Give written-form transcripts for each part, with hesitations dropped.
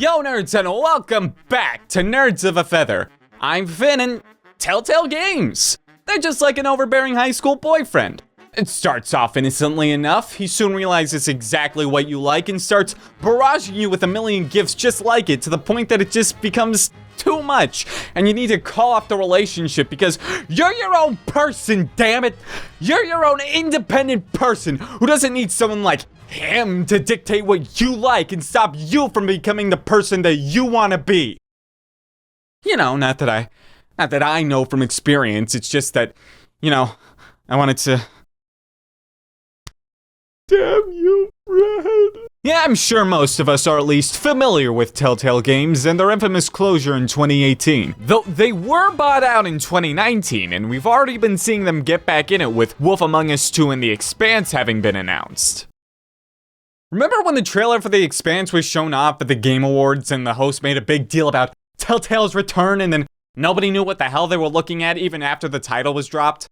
Yo nerds, and welcome back to Nerds of a Feather. I'm Finn, and Telltale Games. They're just like an overbearing high school boyfriend. It starts off innocently enough. He soon realizes exactly what you like and starts barraging you with a million gifts just like it, to the point that it just becomes too much, and you need to call off the relationship because you're your own person, damn it. You're your own independent person who doesn't need someone like him to dictate what you like and stop you from becoming the person that you want to be. You know, not that I know from experience. It's just that, I wanted to. Damn you, Red. Yeah, I'm sure most of us are at least familiar with Telltale Games and their infamous closure in 2018. Though they were bought out in 2019, and we've already been seeing them get back in it with Wolf Among Us 2 and The Expanse having been announced. Remember when the trailer for The Expanse was shown off at the Game Awards and the host made a big deal about Telltale's return, and then nobody knew what the hell they were looking at even after the title was dropped?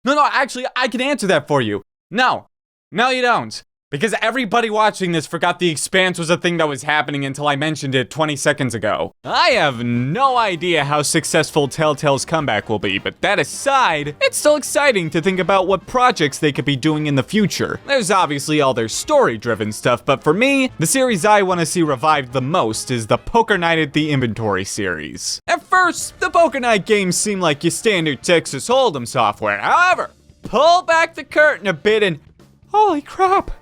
No, actually, I can answer that for you. No, you don't. Because everybody watching this forgot The Expanse was a thing that was happening until I mentioned it 20 seconds ago. I have no idea how successful Telltale's comeback will be, but that aside, it's still exciting to think about what projects they could be doing in the future. There's obviously all their story-driven stuff, but for me, the series I want to see revived the most is the Poker Night at the Inventory series. At first, the Poker Night games seem like your standard Texas Hold'em software. However, pull back the curtain a bit and holy crap!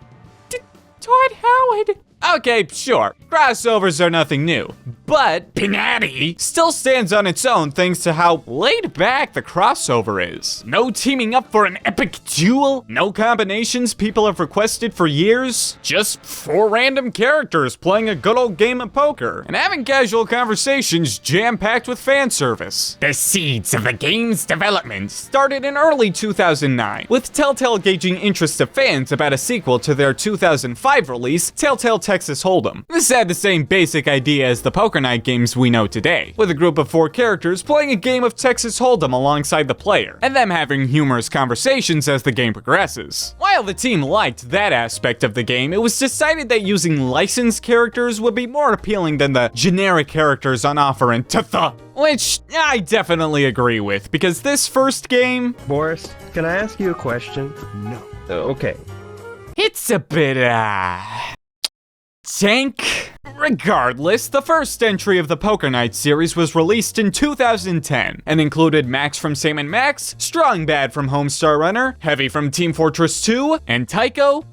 Todd Howard. Okay, sure, crossovers are nothing new, but Pinati still stands on its own thanks to how laid back the crossover is. No teaming up for an epic duel, no combinations people have requested for years, just 4 random characters playing a good old game of poker, and having casual conversations jam-packed with fan service. The seeds of the game's development started in early 2009, with Telltale gauging interest of fans about a sequel to their 2005 release, Telltale Texas Hold'em. This had the same basic idea as the Poker Night games we know today, with a group of 4 characters playing a game of Texas Hold'em alongside the player, and them having humorous conversations as the game progresses. While the team liked that aspect of the game, it was decided that using licensed characters would be more appealing than the generic characters on offer in Tetha, which I definitely agree with, because this first game... Boris, can I ask you a question? No. Okay. It's a bit, tank. Regardless, the first entry of the Poker Night series was released in 2010 and included Max from Sam & Max, Strong Bad from Homestar Runner, Heavy from Team Fortress 2, and Tycho.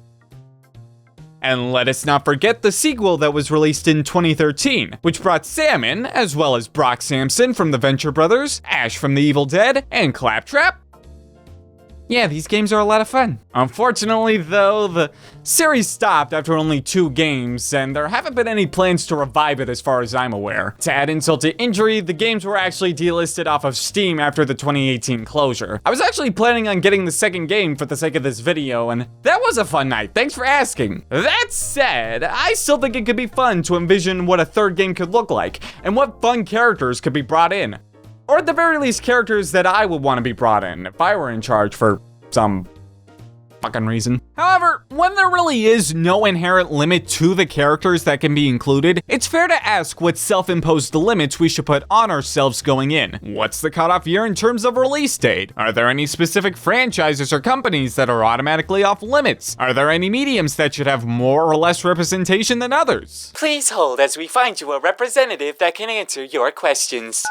And let us not forget the sequel that was released in 2013, which brought Sam in, as well as Brock Sampson from the Venture Brothers, Ash from The Evil Dead, and Claptrap. Yeah, these games are a lot of fun. Unfortunately, though, the series stopped after only 2 games, and there haven't been any plans to revive it as far as I'm aware. To add insult to injury, the games were actually delisted off of Steam after the 2018 closure. I was actually planning on getting the second game for the sake of this video, and that was a fun night, thanks for asking. That said, I still think it could be fun to envision what a third game could look like, and what fun characters could be brought in. Or at the very least, characters that I would want to be brought in if I were in charge for some fucking reason. However, when there really is no inherent limit to the characters that can be included, it's fair to ask what self-imposed limits we should put on ourselves going in. What's the cutoff year in terms of release date? Are there any specific franchises or companies that are automatically off limits? Are there any mediums that should have more or less representation than others? Please hold as we find you a representative that can answer your questions.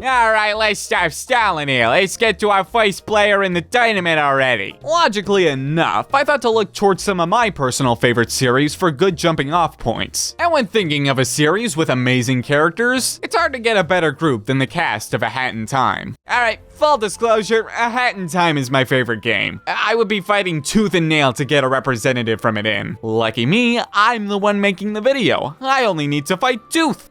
Alright, let's stop stalling here. Let's get to our first player in the tournament already. Logically enough, I thought to look towards some of my personal favorite series for good jumping off points. And when thinking of a series with amazing characters, it's hard to get a better group than the cast of A Hat in Time. Alright, full disclosure, A Hat in Time is my favorite game. I would be fighting tooth and nail to get a representative from it in. Lucky me, I'm the one making the video. I only need to fight Tooth.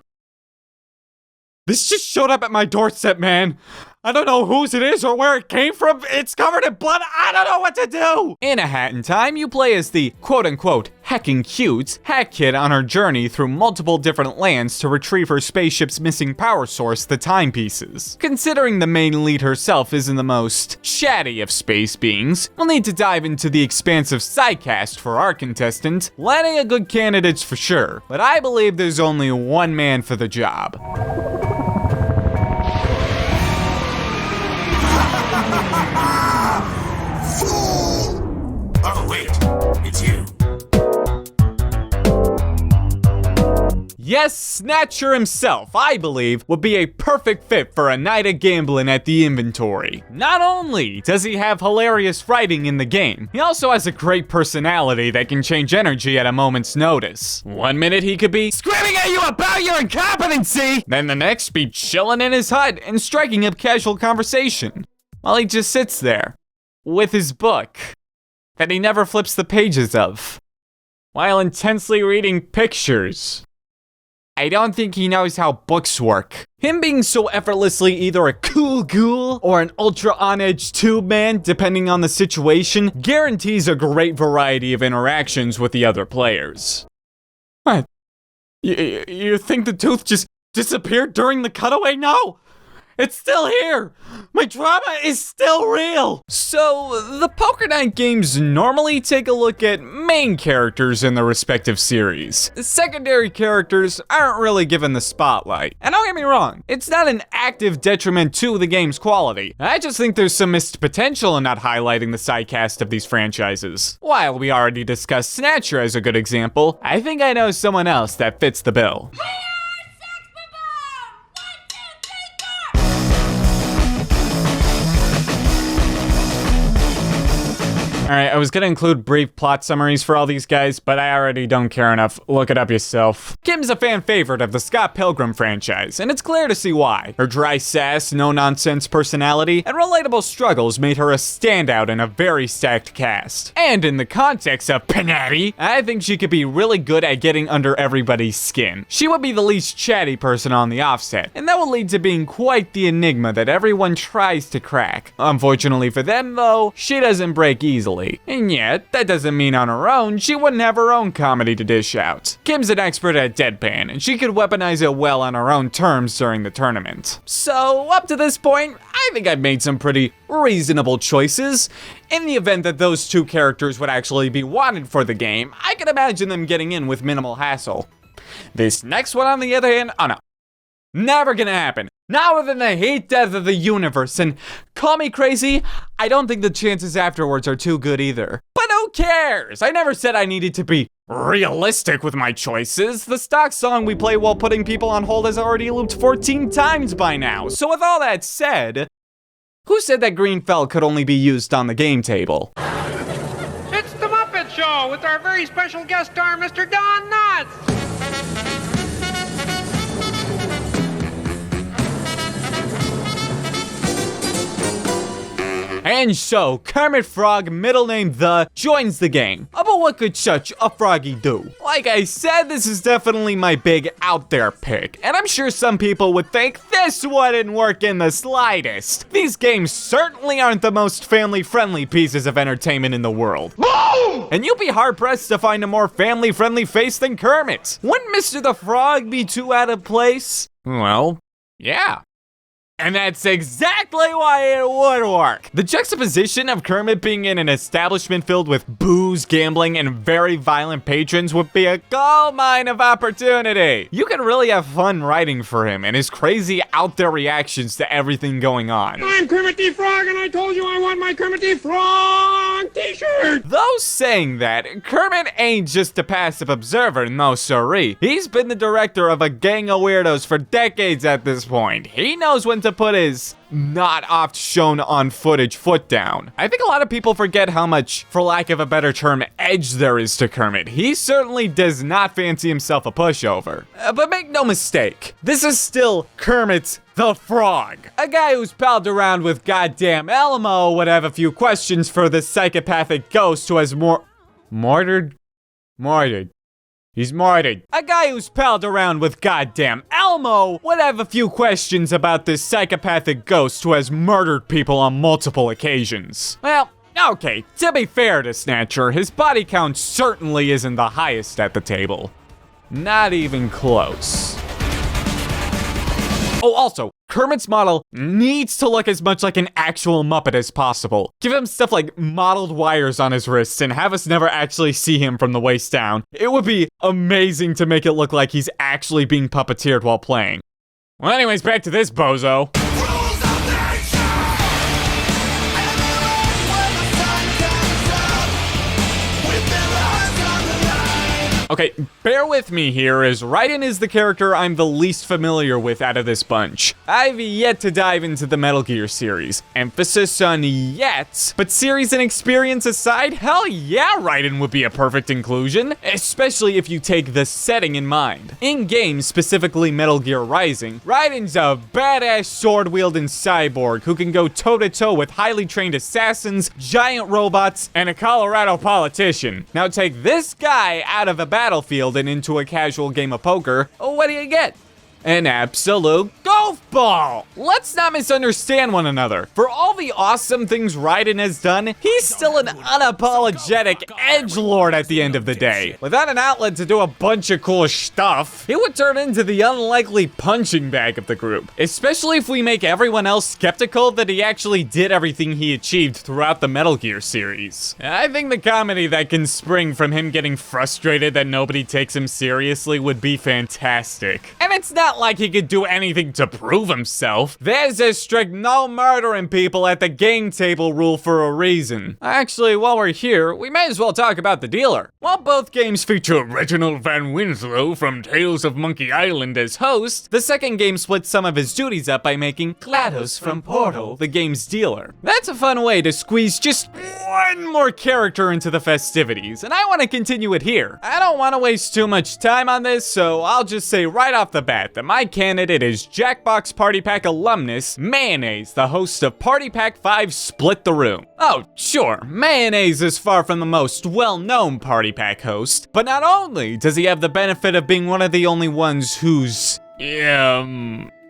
This just showed up at my doorstep, man. I don't know whose it is or where it came from. It's covered in blood. I don't know what to do. In A Hat in Time, you play as the quote-unquote hecking cute Hat Kid on her journey through multiple different lands to retrieve her spaceship's missing power source, the timepieces. Considering the main lead herself isn't the most chatty of space beings, we'll need to dive into the expansive sidecast for our contestant, landing a good candidates for sure, but I believe there's only one man for the job. Oh, wait, it's you. Yes, Snatcher himself, I believe, would be a perfect fit for a night of gambling at the inventory. Not only does he have hilarious writing in the game, he also has a great personality that can change energy at a moment's notice. One minute he could be screaming at you about your incompetency, then the next be chilling in his hut and striking up casual conversation, while he just sits there, with his book, that he never flips the pages of, while intensely reading pictures. I don't think he knows how books work. Him being so effortlessly either a cool ghoul or an ultra on-edge tube man, depending on the situation, guarantees a great variety of interactions with the other players. What? You think the tooth just disappeared during the cutaway? No! It's still here! My drama is still real! So, the Poker Night games normally take a look at main characters in the respective series. Secondary characters aren't really given the spotlight. And don't get me wrong, it's not an active detriment to the game's quality. I just think there's some missed potential in not highlighting the sidecast of these franchises. While we already discussed Snatcher as a good example, I think I know someone else that fits the bill. Alright, I was gonna include brief plot summaries for all these guys, but I already don't care enough. Look it up yourself. Kim's a fan favorite of the Scott Pilgrim franchise, and it's clear to see why. Her dry sass, no-nonsense personality, and relatable struggles made her a standout in a very stacked cast. And in the context of Panatti, I think she could be really good at getting under everybody's skin. She would be the least chatty person on the offset, and that will lead to being quite the enigma that everyone tries to crack. Unfortunately for them, though, she doesn't break easily. And yet, that doesn't mean on her own, she wouldn't have her own comedy to dish out. Kim's an expert at deadpan, and she could weaponize it well on her own terms during the tournament. So, up to this point, I think I've made some pretty reasonable choices. In the event that those two characters would actually be wanted for the game, I can imagine them getting in with minimal hassle. This next one, on the other hand, oh no. Never gonna happen. Not within the hate death of the universe, and call me crazy, I don't think the chances afterwards are too good either. But who cares? I never said I needed to be realistic with my choices. The stock song we play while putting people on hold has already looped 14 times by now. So with all that said, who said that green felt could only be used on the game table? It's the Muppet Show with our very special guest star, Mr. Don Knotts. And so, Kermit Frog, middle name The, joins the game. But what could such a froggy do? Like I said, this is definitely my big out there pick, and I'm sure some people would think this wouldn't work in the slightest. These games certainly aren't the most family-friendly pieces of entertainment in the world. Boom! And you'll be hard-pressed to find a more family-friendly face than Kermit. Wouldn't Mr. the Frog be too out of place? Well, yeah. And that's exactly why it would work. The juxtaposition of Kermit being in an establishment filled with booze, gambling, and very violent patrons would be a gold mine of opportunity. You could really have fun writing for him and his crazy out there reactions to everything going on. I'm Kermit the Frog, and I told you I want my Kermit the Frog t-shirt. Though saying that, Kermit ain't just a passive observer, no siree. He's been the director of a gang of weirdos for decades at this point. He knows when to put his not oft shown on footage foot down. I think a lot of people forget how much, for lack of a better term, edge there is to Kermit. He certainly does not fancy himself a pushover. But make no mistake, this is still Kermit the Frog. A guy who's palled around with goddamn Elmo would have a few questions for the psychopathic ghost who has martyred? He's murdered. A guy who's palled around with goddamn Elmo would have a few questions about this psychopathic ghost who has murdered people on multiple occasions. Well, okay, to be fair to Snatcher, his body count certainly isn't the highest at the table. Not even close. Oh, also, Kermit's model needs to look as much like an actual Muppet as possible. Give him stuff like mottled wires on his wrists and have us never actually see him from the waist down. It would be amazing to make it look like he's actually being puppeteered while playing. Well, anyways, back to this bozo. Okay, bear with me here, as Raiden is the character I'm the least familiar with out of this bunch. I've yet to dive into the Metal Gear series. Emphasis on yet, but series and experience aside, hell yeah, Raiden would be a perfect inclusion, especially if you take the setting in mind. In games, specifically Metal Gear Rising, Raiden's a badass sword-wielding cyborg who can go toe-to-toe with highly trained assassins, giant robots, and a Colorado politician. Now take this guy out of a battlefield and into a casual game of poker, what do you get? An absolute golf ball! Let's not misunderstand one another. For all the awesome things Raiden has done, he's still an unapologetic edgelord at the end of the day. Without an outlet to do a bunch of cool stuff, he would turn into the unlikely punching bag of the group. Especially if we make everyone else skeptical that he actually did everything he achieved throughout the Metal Gear series. I think the comedy that can spring from him getting frustrated that nobody takes him seriously would be fantastic. And it's not like he could do anything to prove himself. There's a strict no murdering people at the game table rule for a reason. Actually, while we're here, we may as well talk about the dealer. While both games feature Reginald Van Winslow from Tales of Monkey Island as host, the second game splits some of his duties up by making GLaDOS from Portal the game's dealer. That's a fun way to squeeze just one more character into the festivities, and I want to continue it here. I don't want to waste too much time on this, so I'll just say right off the bat that my candidate is Jackbox Party Pack alumnus Mayonnaise, the host of Party Pack 5 Split the Room. Oh, sure, Mayonnaise is far from the most well-known Party Pack host, but not only does he have the benefit of being one of the only ones who's,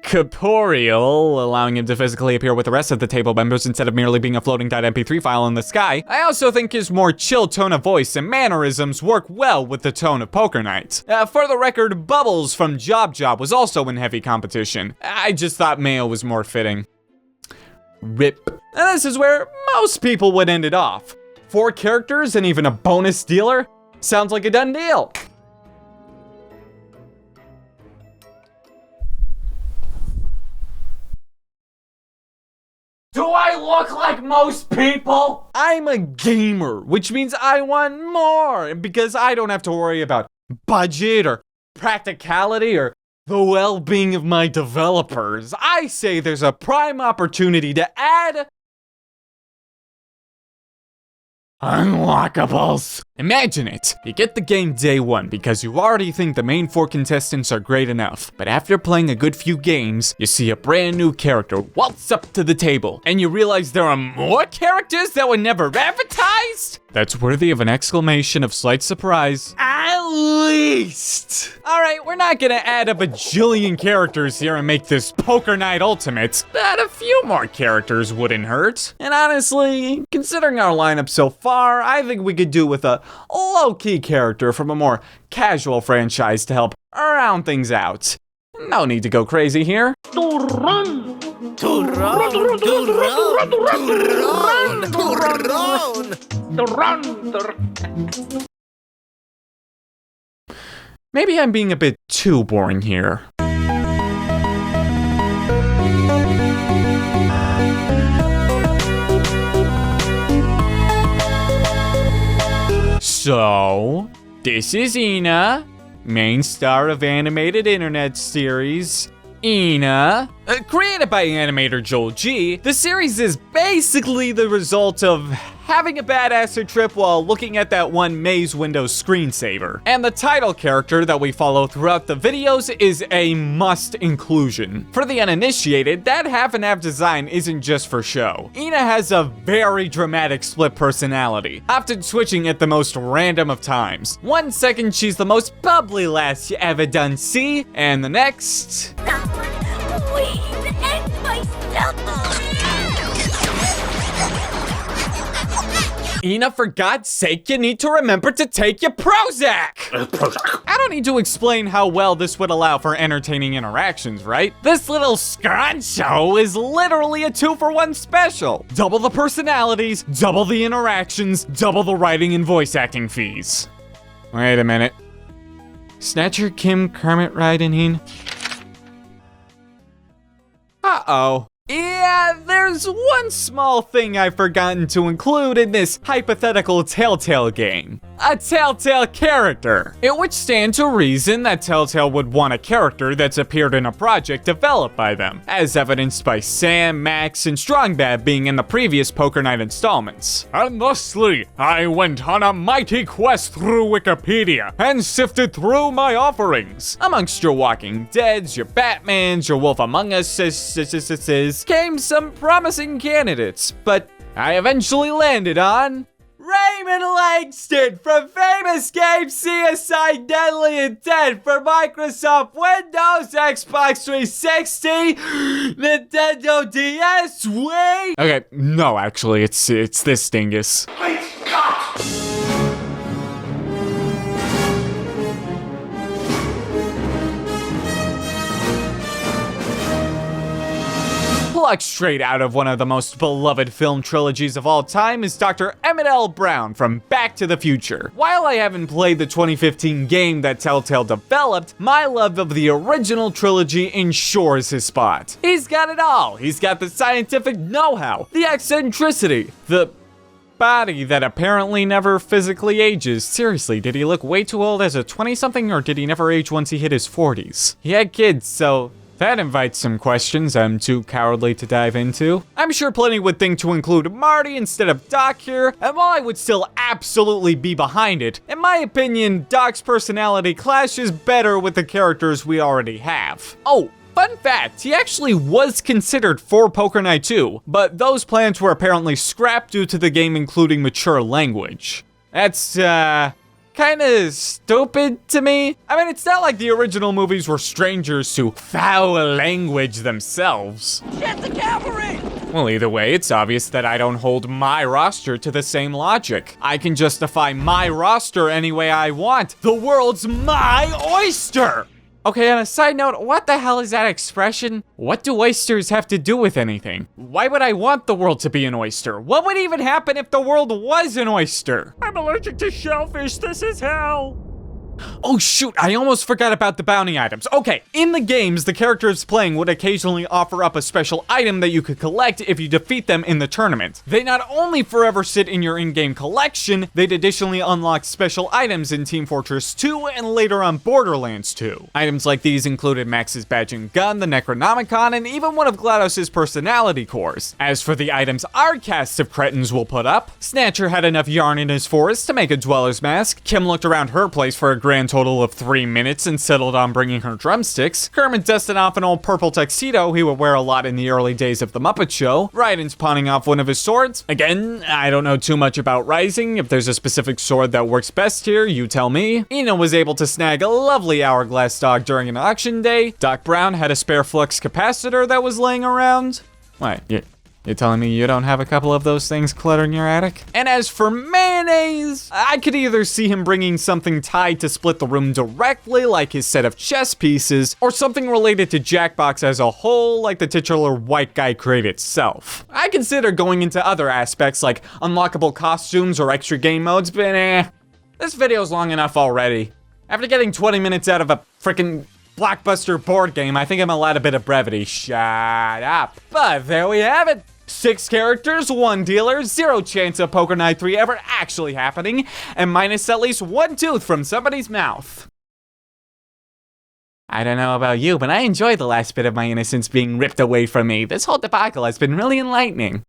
corporeal, allowing him to physically appear with the rest of the table members instead of merely being a floating .mp3 file in the sky, I also think his more chill tone of voice and mannerisms work well with the tone of Poker Night. For the record, Bubbles from Job Job was also in heavy competition. I just thought Mayo was more fitting. RIP. And this is where most people would end it off. 4 characters and even a bonus dealer? Sounds like a done deal. Do I look like most people? I'm a gamer, which means I want more, and because I don't have to worry about budget or practicality or the well-being of my developers, I say there's a prime opportunity to add unlockables. Imagine it. You get the game day one because you already think the main 4 contestants are great enough. But after playing a good few games, you see a brand new character waltz up to the table, and you realize there are more characters that were never advertised? That's worthy of an exclamation of slight surprise. At least! Alright, we're not gonna add a bajillion characters here and make this Poker Night Ultimate, but a few more characters wouldn't hurt. And honestly, considering our lineup so far, I think we could do with a low-key character from a more casual franchise to help round things out. No need to go crazy here. Maybe I'm being a bit too boring here. So, this is Ina, main star of animated internet series, Ina. Created by animator Joel G, the series is basically the result of having a bad acid trip while looking at that one maze window screensaver. And the title character that we follow throughout the videos is a must inclusion. For the uninitiated, that half and half design isn't just for show. Ina has a very dramatic split personality, often switching at the most random of times. 1 second she's the most bubbly lass you ever done see, and the next... Please end my Ina, for God's sake, you need to remember to take your Prozac! Prozac. I don't need to explain how well this would allow for entertaining interactions, right? This little scruncho is literally a 2-for-1 special. Double the personalities, double the interactions, double the writing and voice acting fees. Wait a minute. Snatcher, Kim, Kermit, Rydenheen. Uh-oh. Yeah, there's one small thing I've forgotten to include in this hypothetical Telltale game. A Telltale character. It would stand to reason that Telltale would want a character that's appeared in a project developed by them, as evidenced by Sam, Max, and Strongbad being in the previous Poker Night installments. And thusly, I went on a mighty quest through Wikipedia and sifted through my offerings. Amongst your Walking Deads, your Batmans, your Wolf Among Us, came some promising candidates, but I eventually landed on Raymond Langston from famous game CSI Deadly Intent for Microsoft Windows, Xbox 360, Nintendo DS, Wii. Okay, no, actually, it's this dingus. Wait, cut! Plucked straight out of one of the most beloved film trilogies of all time is Dr. Emmett L. Brown from Back to the Future. While I haven't played the 2015 game that Telltale developed, my love of the original trilogy ensures his spot. He's got it all. He's got the scientific know-how, the eccentricity, the body that apparently never physically ages. Seriously, did he look way too old as a 20-something, or did he never age once he hit his 40s? He had kids, so that invites some questions I'm too cowardly to dive into. I'm sure plenty would think to include Marty instead of Doc here, and while I would still absolutely be behind it, in my opinion, Doc's personality clashes better with the characters we already have. Oh, fun fact, he actually was considered for Poker Night 2, but those plans were apparently scrapped due to the game including mature language. That's, kinda stupid to me. I mean, it's not like the original movies were strangers to foul language themselves. Get the cavalry! Well, either way, it's obvious that I don't hold my roster to the same logic. I can justify my roster any way I want. The world's my oyster! Okay, on a side note, what the hell is that expression? What do oysters have to do with anything? Why would I want the world to be an oyster? What would even happen if the world was an oyster? I'm allergic to shellfish, this is hell. Oh shoot, I almost forgot about the bounty items. Okay, in the games, the characters playing would occasionally offer up a special item that you could collect if you defeat them in the tournament. They not only forever sit in your in-game collection, they'd additionally unlock special items in Team Fortress 2 and later on Borderlands 2. Items like these included Max's badge and gun, the Necronomicon, and even one of GLaDOS' personality cores. As for the items our cast of cretins will put up, Snatcher had enough yarn in his forest to make a Dweller's Mask, Kim looked around her place for a grand total of 3 minutes and settled on bringing her drumsticks. Kermit dusted off an old purple tuxedo he would wear a lot in the early days of The Muppet Show. Ryden's pawning off one of his swords. Again, I don't know too much about Rising. If there's a specific sword that works best here, you tell me. Ina was able to snag a lovely hourglass dog during an auction day. Doc Brown had a spare flux capacitor that was laying around. What? You're telling me you don't have a couple of those things cluttering your attic? And as for mayonnaise, I could either see him bringing something tied to split the room directly, like his set of chess pieces, or something related to Jackbox as a whole, like the titular white guy crate itself. I consider going into other aspects like unlockable costumes or extra game modes, but this video's long enough already. After getting 20 minutes out of a frickin' blockbuster board game, I think I'm allowed a bit of brevity. Shut up. But there we have it. 6 characters, 1 dealer, 0 chance of Poker Night 3 ever actually happening, and minus at least 1 tooth from somebody's mouth. I don't know about you, but I enjoy the last bit of my innocence being ripped away from me. This whole debacle has been really enlightening.